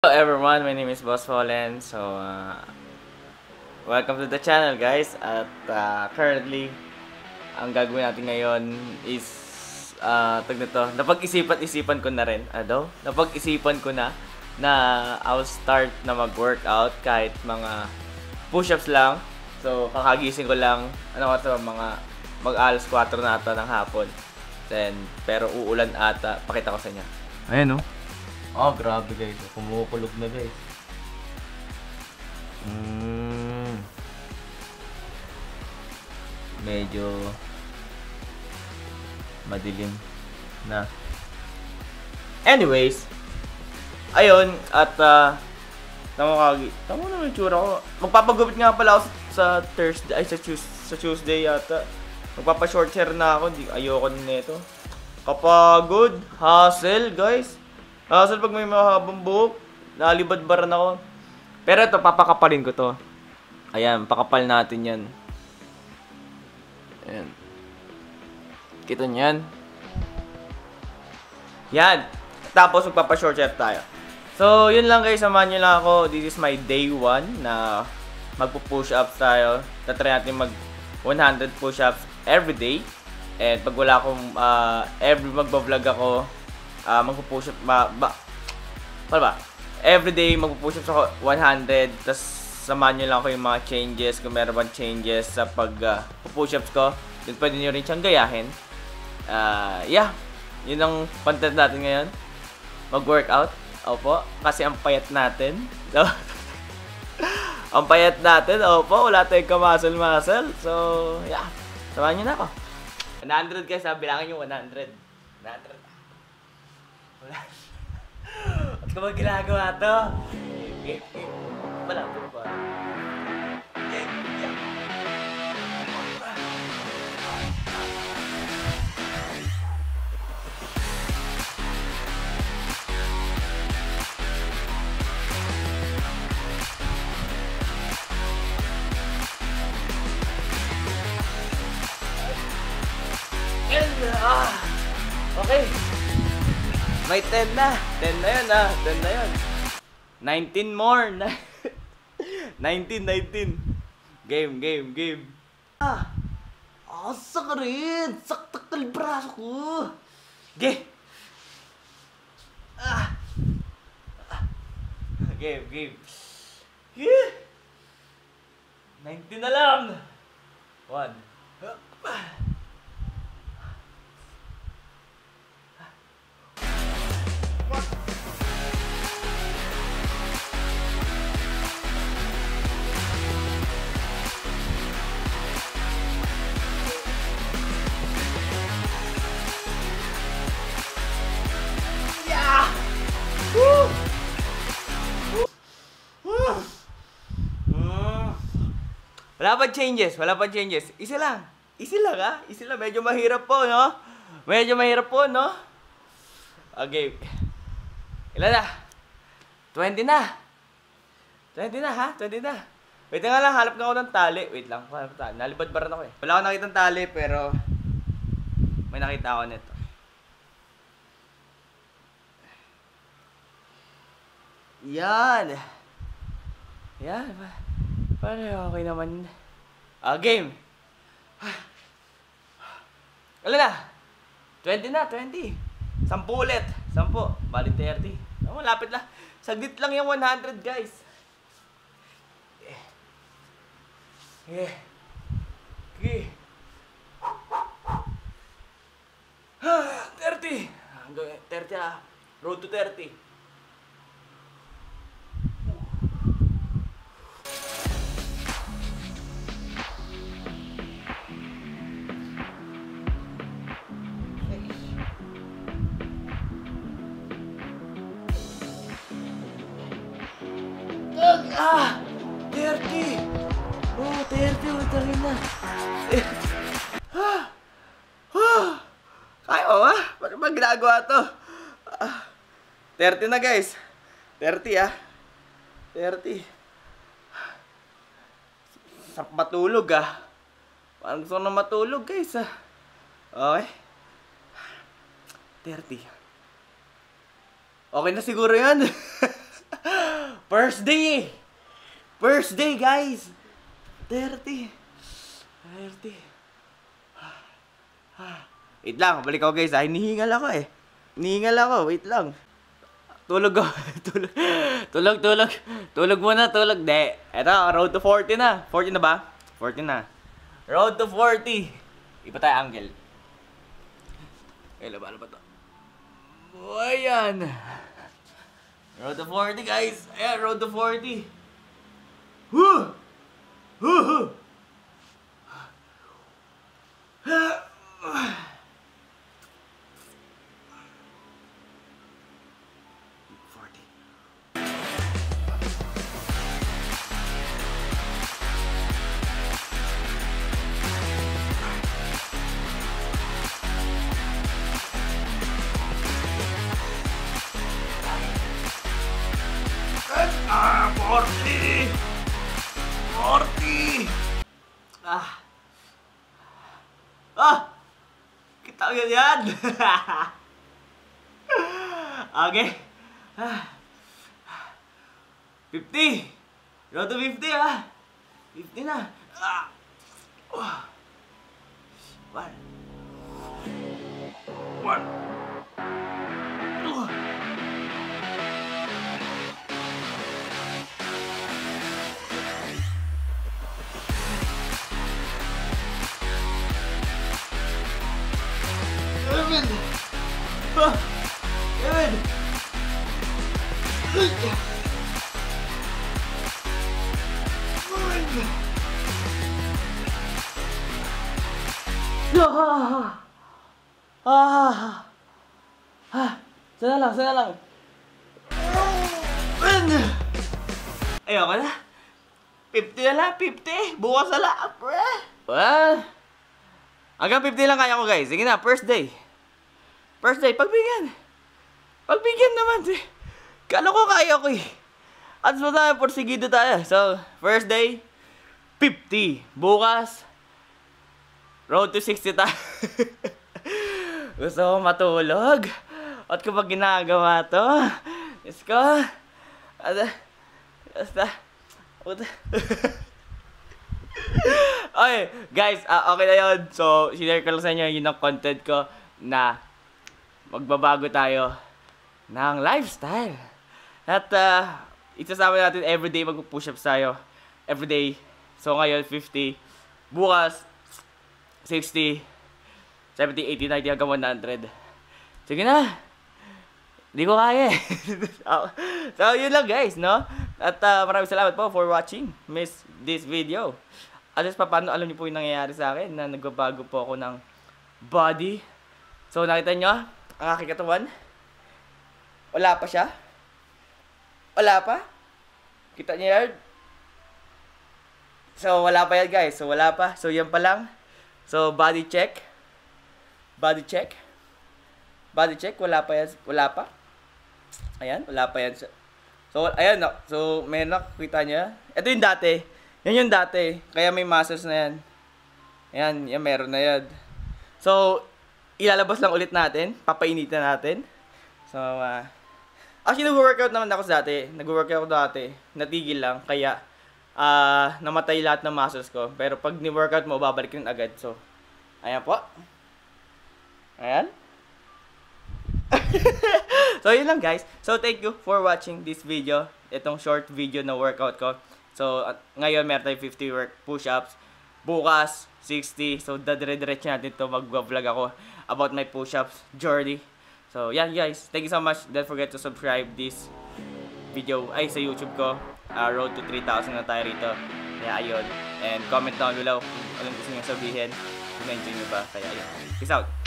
Hello everyone, my name is Boss Fallen. Welcome to the channel guys. At currently, ang gagawin natin ngayon is tag nito, napag-isipan ko na rin. Napag-isipan ko na I'll start na mag-workout kahit mga push-ups lang. So, kakagising ko lang, mga mag-alas 4 na ata ng hapon. Pero uulan ata, pakita ko sa inyo. Ayan oh. Oh, grabe guys. Kumukulog na guys. Medyo madilim na. Anyways, ayun at tama na yung tsura ko. Magpapagupit nga pala ako sa Thursday ay sa Tuesday yata. Magpapa-short hair na ako. Ayoko nito. Kapagod, hassle guys. Hassle pag may mahabang buhok. Nalibadbaran ako. Pero ito, papakapalin ko to. Ayan, pakapal natin yan. Ayan. Kita nyo yan? Yan. Tapos magpapa-short hair tayo. So, yun lang guys. Samahan nyo lang ako. This is my day 1 na magpo-push ups tayo. Tatry natin mag 100 push-ups every day. And pag wala akong, magbablog ako, magpo-push up, paano ba? Every day magpo-push up ako 100. Tapos samahan nyo lang ako yung mga changes. Kung meron bang changes sa pag-push ups ko, yun pwede nyo rin siyang gayahin. Yeah. Yun ang content natin ngayon. Mag-workout. Opo. Kasi ang payat natin. Ang payat natin. Opo. Wala tayong ka-muscle. So, yeah. Samahan nyo na ako. 100 guys. Bilangin yung 100. 100. Wala. At kung ba ginagawa to? Malapit pa. Okay. May 10 na. 10 na yun 10 na yun. 19 more. 19. Game. Asa ka rin. Saktak ka braso ko. Game. Game. 19 na lang. 1. Wala pa changes. Isa lang ha. Medyo mahirap po, no? Okay. Ilan na? 20 na. 20 na ha? 20 na. Wait nga lang, hanap na ako ng tali. Wait lang, hanap tali. Nalibadbaran ako eh. Wala akong nakita ng tali, pero may nakita ako nito. Yan. Parang okay naman. Game. Wala na. 20 na, 20. 10 ulit. 10. Bali 30. Malapit lang. Saglit lang yung 100, guys. Okay. 30. 30 Road to 30. Ah! 30! Oh, 30! Utangin na! Kaya ko ba? Bakit ba ginagawa to? 30 na guys! 30 ah! 30! Sarap matulog ah! Parang gusto na matulog guys ah! Okay? 30. Okay na siguro yan. First day eh. First day, guys. 30. Wait lang, balik ako guys. Hinihingal ako eh. Hinihingal ako, wait lang. Tulog ako. Tulog muna, tulog. De. Eto, road to 40 na. 40 na ba? 40 na. Road to 40. Iba tayo angle. Ano ba to? Oh, ayan. Road to 40, guys. Ayan, road to 40. Woo! Woo! 40! Kita ko yan! Okay. 50! Road to 50 50 na. 1. Evan! Sana lang. Ayoko na. 50 na lang, 50. Bukas na lang, pre. Well, hanggang 50 lang kaya ko, guys. Sige na, first day. Pagbigyan. Pagbigyan naman, eh. Kala ko kaya ko, eh. At so tayo, porsigido tayo. So, first day, 50. Bukas, road to 60 tayo. Gusto ko matulog. At kapag ginagawa to, let's go. Basta. Okay, guys, okay na yun. So, sinare ko lang sa inyo yun ang content ko na magbabago tayo ng lifestyle. At isasama natin everyday mag-push ups tayo. Everyday. So, ngayon, 50. Bukas, 60, 70, 80, 90, hanggang 100. Sige na. Hindi ko kaya. So, yun lang guys, no? At maraming salamat po for watching this video. At least paano alam niyo po yung nangyayari sa akin na nagbabago po ako ng body. So, nakita nyo, ang aking katawan. Wala pa siya. Wala pa. Kita niyo yan? So, wala pa yan guys. So, wala pa. So, yan pa lang. So, body check. Body check. Wala pa yan. Wala pa. Ayan, wala pa yan. So, ayan. So, may nakikita niya. Ito yung dati. Yan yung dati. Kaya may muscles na yan. Ayan, yan meron na yan. So, ilalabas lang ulit natin. Papainitan natin. So, actually, nag-workout naman ako dati. Natigil lang. Kaya, namatay lahat ng muscles ko. Pero pag ni-workout mo, babalik yun agad. So, ayan po. Ayan. So, yun lang guys. So, thank you for watching this video. Itong short video na workout ko. So, ngayon meron tayong 50 push-ups. Bukas, 60. So, dadire-diretso natin ito. Mag-vlog ako about my push-ups journey. So, yan guys. Thank you so much. Don't forget to subscribe this video ay sa YouTube ko. Road to 3,000 na tayo rito. Kaya, ayun. And comment down below kung anong gusto nyo sabihin. Kung na-enjoy nyo ba. Kaya, ayun. Peace out.